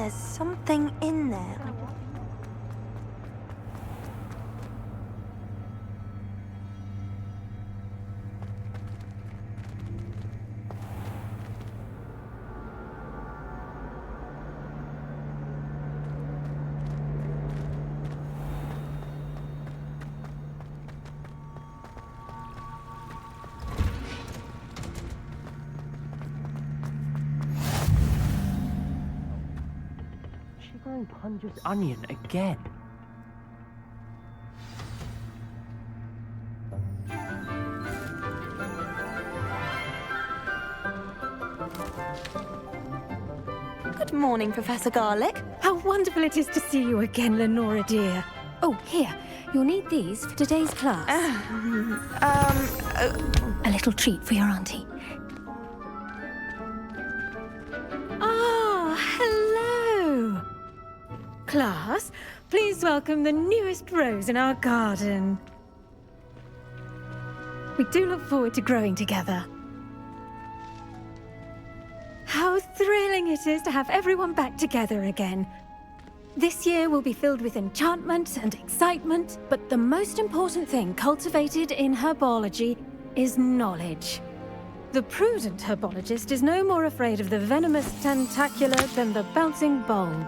there's something in there. Shivering Punja's onion again. Good morning, Professor Garlic. How wonderful it is to see you again, Lenora dear. Oh, here. You'll need these for today's class. A little treat for your auntie. Ah, hello. Class, please welcome the newest rose in our garden. We do look forward to growing together. How thrilling it is to have everyone back together again. This year will be filled with enchantment and excitement, but the most important thing cultivated in herbology is knowledge. The prudent herbologist is no more afraid of the venomous tentacula than the bouncing bulb.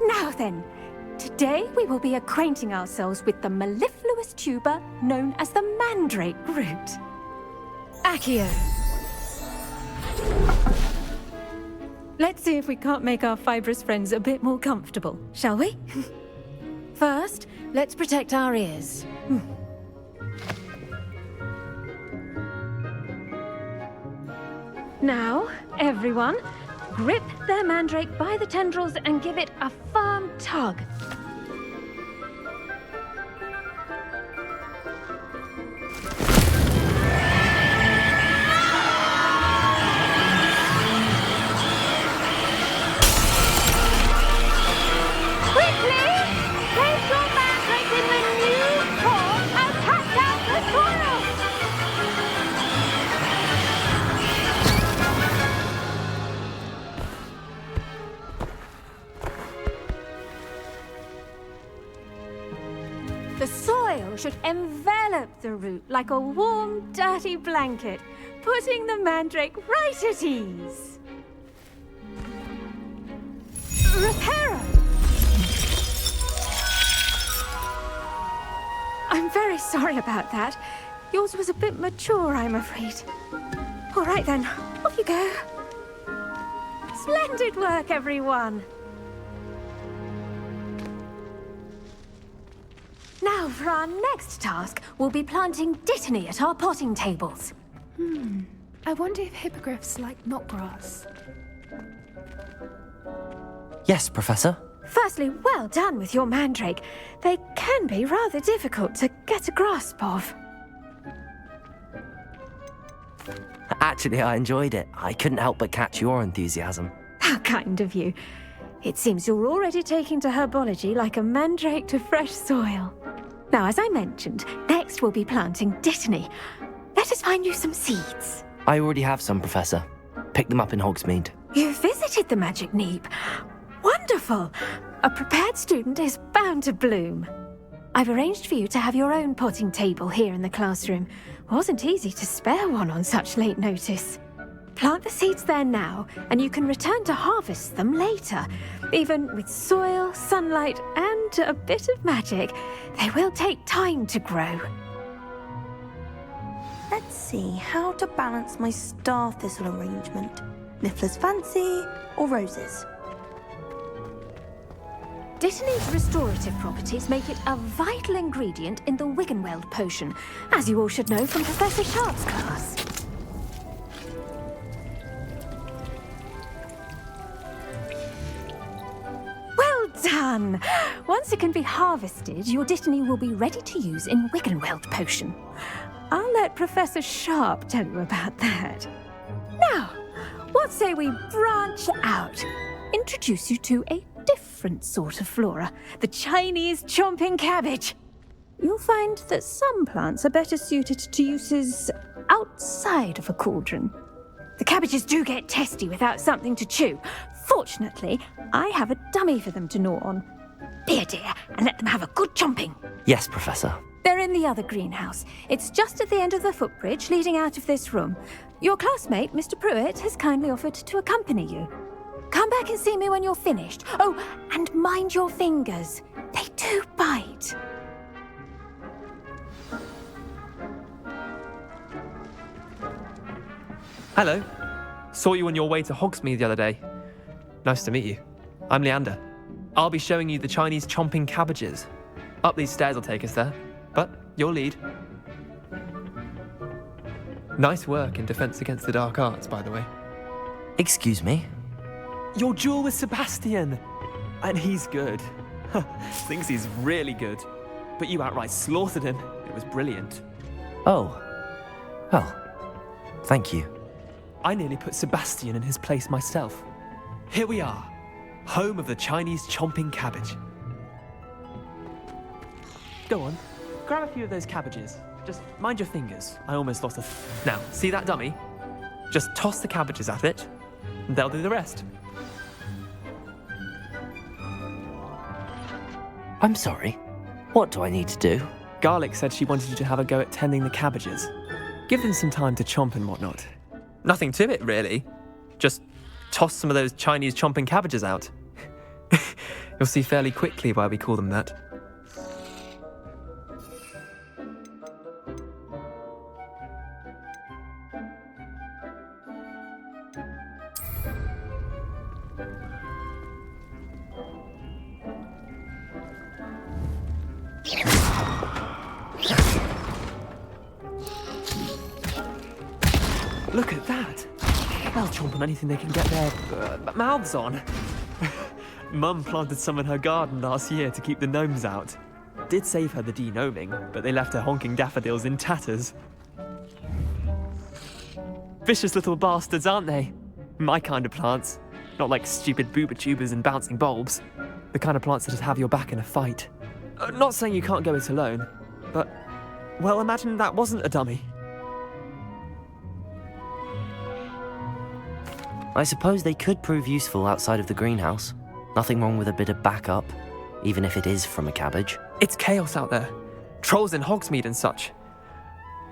Now then, today we will be acquainting ourselves with the mellifluous tuber known as the mandrake root. Accio. Let's see if we can't make our fibrous friends a bit more comfortable, shall we? First, let's protect our ears. Now, everyone, grip their mandrake by the tendrils and give it a firm tug. The soil should envelop the root like a warm, dirty blanket, putting the mandrake right at ease. Reparo! I'm very sorry about that. Yours was a bit mature, I'm afraid. All right then, off you go. Splendid work, everyone. Now, for our next task, we'll be planting dittany at our potting tables. I wonder if hippogriffs like knotgrass. Yes, Professor. Firstly, well done with your mandrake. They can be rather difficult to get a grasp of. Actually, I enjoyed it. I couldn't help but catch your enthusiasm. How kind of you. It seems you're already taking to herbology like a mandrake to fresh soil. Now, as I mentioned, next we'll be planting dittany. Let us find you some seeds. I already have some, Professor. Picked them up in Hogsmeade. You visited the Magic Neep. Wonderful! A prepared student is bound to bloom. I've arranged for you to have your own potting table here in the classroom. Wasn't easy to spare one on such late notice. Plant the seeds there now, and you can return to harvest them later. Even with soil, sunlight, and a bit of magic, they will take time to grow. Let's see how to balance my star thistle arrangement. Niffler's fancy or roses? Dittany's restorative properties make it a vital ingredient in the Wiggenweld potion, as you all should know from Professor Sharp's class. Well done! Once it can be harvested, your dittany will be ready to use in Wiggenweld potion. I'll let Professor Sharp tell you about that. Now, what say we branch out? Introduce you to a different sort of flora, the Chinese chomping cabbage. You'll find that some plants are better suited to uses outside of a cauldron. The cabbages do get testy without something to chew. Fortunately, I have a dummy for them to gnaw on. Be a dear and let them have a good chomping. Yes, Professor. They're in the other greenhouse. It's just at the end of the footbridge leading out of this room. Your classmate, Mr. Pruitt, has kindly offered to accompany you. Come back and see me when you're finished. Oh, and mind your fingers. They do bite. Hello. Saw you on your way to Hogsmeade the other day. Nice to meet you. I'm Leander. I'll be showing you the Chinese chomping cabbages. Up these stairs will take us there, but you'll lead. Nice work in Defense Against the Dark Arts, by the way. Excuse me? Your duel with Sebastian! And he's good. Thinks he's really good. But you outright slaughtered him. It was brilliant. Oh. Well, thank you. I nearly put Sebastian in his place myself. Here we are, home of the Chinese chomping cabbage. Go on, grab a few of those cabbages. Just mind your fingers. I almost lost a... Now, see that dummy? Just toss the cabbages at it, and they'll do the rest. I'm sorry. What do I need to do? Garlic said she wanted you to have a go at tending the cabbages. Give them some time to chomp and whatnot. Nothing to it, really. Just toss some of those Chinese chomping cabbages out. You'll see fairly quickly why we call them that. Look at that! They'll chomp on anything they can get their mouths on. Mum planted some in her garden last year to keep the gnomes out. Did save her the de-gnoming, but they left her honking daffodils in tatters. Vicious little bastards, aren't they? My kind of plants. Not like stupid booba tubers and bouncing bulbs. The kind of plants that'd have your back in a fight. Not saying you can't go it alone, but... well, imagine that wasn't a dummy. I suppose they could prove useful outside of the greenhouse. Nothing wrong with a bit of backup, even if it is from a cabbage. It's chaos out there. Trolls in Hogsmeade and such.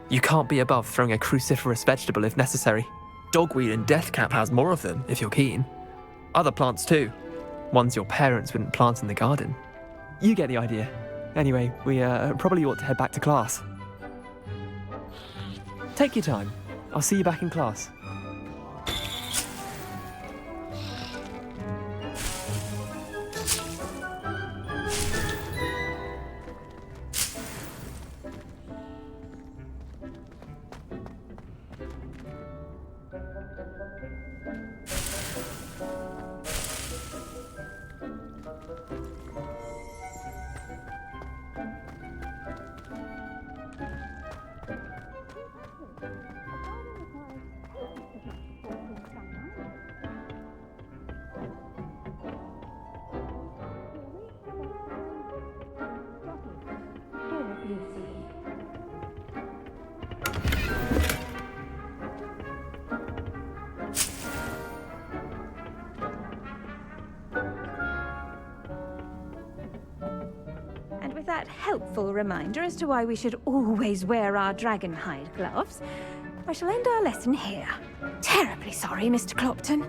You can't be above throwing a cruciferous vegetable if necessary. Dogweed and deathcap has more of them, if you're keen. Other plants too. Ones your parents wouldn't plant in the garden. You get the idea. Anyway, we probably ought to head back to class. Take your time. I'll see you back in class. And with that helpful reminder as to why we should always wear our dragon hide gloves, I shall end our lesson here. Terribly sorry, Mr. Clopton.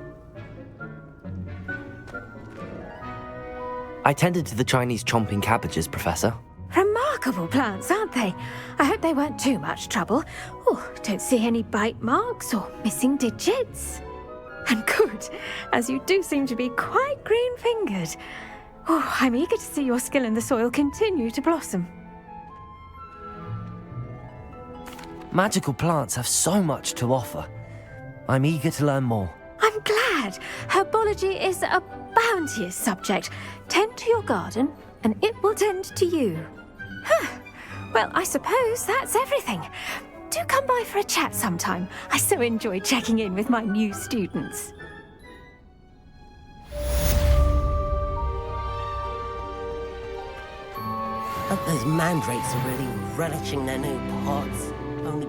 I tended to the Chinese chomping cabbages, Professor. Remarkable plants, aren't they? I hope they weren't too much trouble. Oh, don't see any bite marks or missing digits. And good, as you do seem to be quite green-fingered. Oh, I'm eager to see your skill in the soil continue to blossom. Magical plants have so much to offer. I'm eager to learn more. I'm glad. Herbology is a bounteous subject. Tend to your garden, and it will tend to you. Well, I suppose that's everything. Do come by for a chat sometime. I so enjoy checking in with my new students. Hope those mandrakes are really relishing their new pots. Only